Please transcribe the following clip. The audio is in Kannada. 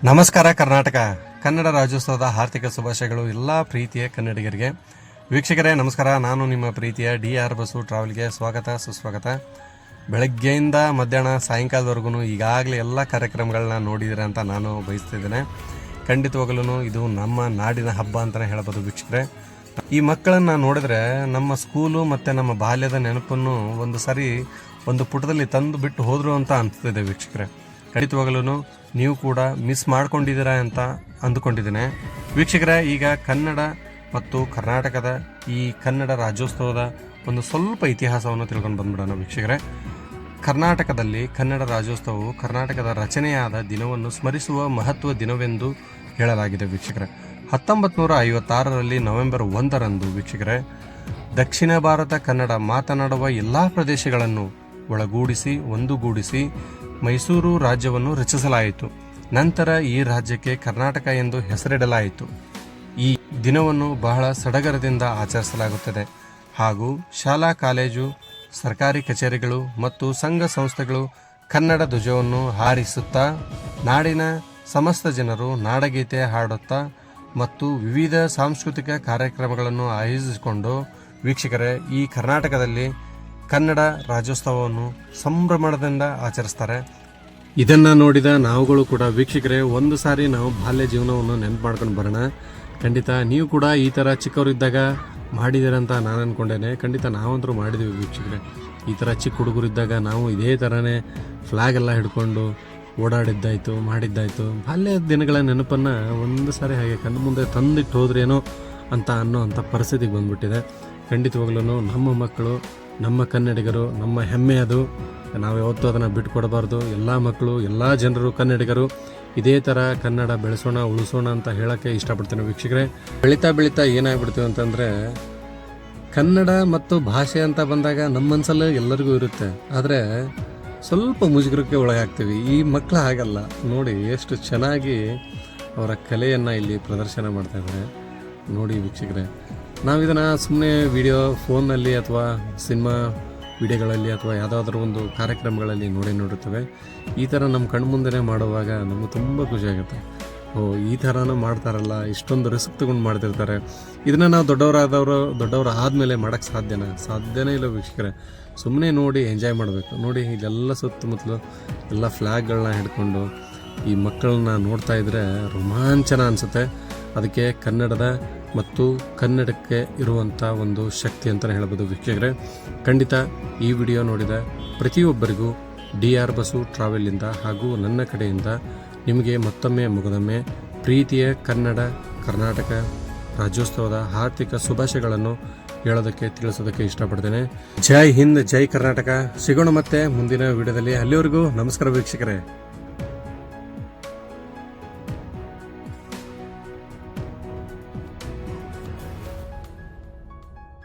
ನಮಸ್ಕಾರ ಕರ್ನಾಟಕ ಕನ್ನಡ ರಾಜ್ಯೋತ್ಸವದ ಆರ್ಥಿಕ ಶುಭಾಶಯಗಳು ಎಲ್ಲ ಪ್ರೀತಿಯ ಕನ್ನಡಿಗರಿಗೆ. ವೀಕ್ಷಕರೇ ನಮಸ್ಕಾರ. ನಾನು ನಿಮ್ಮ ಪ್ರೀತಿಯ DR ಬಸು ಟ್ರಾವೆಲ್ಗೆ ಸ್ವಾಗತ ಸುಸ್ವಾಗತ. ಬೆಳಗ್ಗೆಯಿಂದ ಮಧ್ಯಾಹ್ನ ಸಾಯಂಕಾಲದವರೆಗೂ ಈಗಾಗಲೇ ಎಲ್ಲ ಕಾರ್ಯಕ್ರಮಗಳನ್ನ ನೋಡಿದ್ದೀರಾ ಅಂತ ನಾನು ಬಯಸ್ತಿದ್ದೇನೆ. ಖಂಡಿತವಾಗಲೂ ಇದು ನಮ್ಮ ನಾಡಿನ ಹಬ್ಬ ಅಂತಲೇ ಹೇಳ್ಬೋದು ವೀಕ್ಷಕರೇ. ಈ ಮಕ್ಕಳನ್ನು ನೋಡಿದ್ರೆ ನಮ್ಮ ಸ್ಕೂಲು ಮತ್ತು ನಮ್ಮ ಬಾಲ್ಯದ ನೆನಪನ್ನು ಒಂದು ಪುಟದಲ್ಲಿ ತಂದು ಬಿಟ್ಟು ಹೋದರು ಅಂತ ಅನಿಸ್ತಿದೆ ವೀಕ್ಷಕರೇ. ಖಂಡಿತವಾಗಲೂ ನೀವು ಕೂಡ ಮಿಸ್ ಮಾಡ್ಕೊಂಡಿದ್ದೀರಾ ಅಂತ ಅಂದುಕೊಂಡಿದ್ದೇನೆ ವೀಕ್ಷಕರೇ. ಈಗ ಕನ್ನಡ ಮತ್ತು ಕರ್ನಾಟಕದ ಈ ಕನ್ನಡ ರಾಜ್ಯೋತ್ಸವದ ಒಂದು ಸ್ವಲ್ಪ ಇತಿಹಾಸವನ್ನು ತಿಳ್ಕೊಂಡು ಬಂದ್ಬಿಡೋಣ ವೀಕ್ಷಕರೇ. ಕರ್ನಾಟಕದಲ್ಲಿ ಕನ್ನಡ ರಾಜ್ಯೋತ್ಸವವು ಕರ್ನಾಟಕದ ರಚನೆಯಾದ ದಿನವನ್ನು ಸ್ಮರಿಸುವ ಮಹತ್ವ ದಿನವೆಂದು ಹೇಳಲಾಗಿದೆ ವೀಕ್ಷಕರೇ. 1956ರಲ್ಲಿ ನವೆಂಬರ್ 1ರಂದು ವೀಕ್ಷಕರೇ ದಕ್ಷಿಣ ಭಾರತ ಕನ್ನಡ ಮಾತನಾಡುವ ಎಲ್ಲ ಪ್ರದೇಶಗಳನ್ನು ಒಂದುಗೂಡಿಸಿ ಮೈಸೂರು ರಾಜ್ಯವನ್ನು ರಚಿಸಲಾಯಿತು. ನಂತರ ಈ ರಾಜ್ಯಕ್ಕೆ ಕರ್ನಾಟಕ ಎಂದು ಹೆಸರಿಡಲಾಯಿತು. ಈ ದಿನವನ್ನು ಬಹಳ ಸಡಗರದಿಂದ ಆಚರಿಸಲಾಗುತ್ತದೆ ಹಾಗೂ ಶಾಲಾ ಕಾಲೇಜು, ಸರ್ಕಾರಿ ಕಚೇರಿಗಳು ಮತ್ತು ಸಂಘ ಸಂಸ್ಥೆಗಳು ಕನ್ನಡ ಧ್ವಜವನ್ನು ಹಾರಿಸುತ್ತಾ ನಾಡಿನ ಸಮಸ್ತ ಜನರು ನಾಡಗೀತೆ ಹಾಡುತ್ತಾ ಮತ್ತು ವಿವಿಧ ಸಾಂಸ್ಕೃತಿಕ ಕಾರ್ಯಕ್ರಮಗಳನ್ನು ಆಯೋಜಿಸಿಕೊಂಡು ವೀಕ್ಷಕರೇ ಈ ಕರ್ನಾಟಕದಲ್ಲಿ ಕನ್ನಡ ರಾಜ್ಯೋತ್ಸವವನ್ನು ಸಂಭ್ರಮದಿಂದ ಆಚರಿಸ್ತಾರೆ. ಇದನ್ನು ನೋಡಿದ ನಾವುಗಳು ಕೂಡ ವೀಕ್ಷಕರೇ ಒಂದು ಸಾರಿ ನಾವು ಬಾಲ್ಯ ಜೀವನವನ್ನು ನೆನಪು ಮಾಡ್ಕೊಂಡು ಬರೋಣ. ಖಂಡಿತ ನೀವು ಕೂಡ ಈ ಥರ ಚಿಕ್ಕವರಿದ್ದಾಗ ಮಾಡಿದ್ದೀರಂತ ನಾನು ಅಂದ್ಕೊಂಡೇನೆ. ಖಂಡಿತ ನಾವಂತರೂ ಮಾಡಿದ್ದೀವಿ ವೀಕ್ಷಕರೇ. ಈ ಥರ ಚಿಕ್ಕ ಹುಡುಗರಿದ್ದಾಗ ನಾವು ಇದೇ ಥರನೇ ಫ್ಲ್ಯಾಗ್ ಎಲ್ಲ ಹಿಡ್ಕೊಂಡು ಓಡಾಡಿದ್ದಾಯಿತು, ಮಾಡಿದ್ದಾಯಿತು. ಬಾಲ್ಯದ ದಿನಗಳ ನೆನಪನ್ನು ಒಂದು ಸಾರಿ ಹಾಗೆ ಕಣ್ಣು ಮುಂದೆ ತಂದಿಟ್ಟು ಹೋದ್ರೇನೋ ಅನ್ನೋ ಪರಿಸ್ಥಿತಿಗೆ ಬಂದ್ಬಿಟ್ಟಿದೆ. ಖಂಡಿತವಾಗ್ಲೂ ನಮ್ಮ ಮಕ್ಕಳು, ನಮ್ಮ ಕನ್ನಡಿಗರು, ನಮ್ಮ ಹೆಮ್ಮೆ ಅದು. ನಾವು ಯಾವತ್ತೂ ಅದನ್ನು ಬಿಟ್ಕೊಡಬಾರ್ದು. ಎಲ್ಲ ಮಕ್ಕಳು, ಎಲ್ಲ ಜನರು, ಕನ್ನಡಿಗರು ಇದೇ ಥರ ಕನ್ನಡ ಬೆಳೆಸೋಣ, ಉಳಿಸೋಣ ಅಂತ ಹೇಳೋಕ್ಕೆ ಇಷ್ಟಪಡ್ತೀನಿ ವೀಕ್ಷಕರೇ. ಬೆಳೀತಾ ಏನಾಗ್ಬಿಡ್ತೀವಿ ಅಂತಂದರೆ ಕನ್ನಡ ಮತ್ತು ಭಾಷೆ ಅಂತ ಬಂದಾಗ ನಮ್ಮ ಮನಸ್ಸಲ್ಲೇ ಎಲ್ಲರಿಗೂ ಇರುತ್ತೆ. ಆದರೆ ಸ್ವಲ್ಪ ಮುಜುಗರಕ್ಕೆ ಒಳಗಾಗ್ತೀವಿ. ಈ ಮಕ್ಕಳು ಹಾಗಲ್ಲ ನೋಡಿ, ಎಷ್ಟು ಚೆನ್ನಾಗಿ ಅವರ ಕಲೆಯನ್ನು ಇಲ್ಲಿ ಪ್ರದರ್ಶನ ಮಾಡ್ತಾಯಿದ್ದಾರೆ ನೋಡಿ ವೀಕ್ಷಕರೇ. ನಾವು ಇದನ್ನು ಸುಮ್ಮನೆ ಫೋನ್ನಲ್ಲಿ ಅಥವಾ ಸಿನಿಮಾ ವಿಡಿಯೋಗಳಲ್ಲಿ ಅಥವಾ ಯಾವುದಾದ್ರೂ ಒಂದು ಕಾರ್ಯಕ್ರಮಗಳಲ್ಲಿ ನೋಡಿರ್ತೇವೆ. ಈ ಥರ ನಮ್ಮ ಕಣ್ಮುಂದೆ ಮಾಡುವಾಗ ನಮಗೆ ತುಂಬ ಖುಷಿಯಾಗುತ್ತೆ. ಈ ಥರನೂ ಮಾಡ್ತಾರಲ್ಲ, ಇಷ್ಟೊಂದು ರಿಸ್ಕ್ ತೊಗೊಂಡು ಮಾಡ್ತಿರ್ತಾರೆ. ಇದನ್ನು ನಾವು ದೊಡ್ಡವರು ಆದಮೇಲೆ ಮಾಡೋಕ್ಕೆ ಸಾಧ್ಯನೇ ಇಲ್ಲ ವೀಕ್ಷಕರೇ. ಸುಮ್ಮನೆ ನೋಡಿ ಎಂಜಾಯ್ ಮಾಡಬೇಕು. ನೋಡಿ ಇಲ್ಲೆಲ್ಲ ಸುತ್ತಮುತ್ತಲು ಎಲ್ಲ ಫ್ಲ್ಯಾಗ್ಗಳನ್ನ ಹಿಡ್ಕೊಂಡು ಈ ಮಕ್ಕಳನ್ನ ನೋಡ್ತಾ ಇದ್ದರೆ ರೋಮಾಂಚನ ಅನಿಸುತ್ತೆ. ಅದಕ್ಕೆ ಕನ್ನಡದ ಮತ್ತು ಕನ್ನಡಕ್ಕೆ ಇರುವಂಥ ಒಂದು ಶಕ್ತಿ ಅಂತಲೇ ಹೇಳ್ಬೋದು ವೀಕ್ಷಕರೇ. ಖಂಡಿತ ಈ ವಿಡಿಯೋ ನೋಡಿದ ಪ್ರತಿಯೊಬ್ಬರಿಗೂ DR ಬಸು ಟ್ರಾವೆಲಿಂದ ಹಾಗೂ ನನ್ನ ಕಡೆಯಿಂದ ನಿಮಗೆ ಮತ್ತೊಮ್ಮೆ ಮುಗಿದೊಮ್ಮೆ ಪ್ರೀತಿಯ ಕರ್ನಾಟಕ ರಾಜ್ಯೋತ್ಸವದ ಆರ್ಥಿಕ ಶುಭಾಶಯಗಳನ್ನು ತಿಳಿಸೋದಕ್ಕೆ ಇಷ್ಟಪಡ್ತೇನೆ. ಜೈ ಹಿಂದ್, ಜೈ ಕರ್ನಾಟಕ. ಸಿಗೋಣ ಮತ್ತೆ ಮುಂದಿನ ವಿಡಿಯೋದಲ್ಲಿ. ಅಲ್ಲಿವರೆಗೂ ನಮಸ್ಕಾರ ವೀಕ್ಷಕರೇ.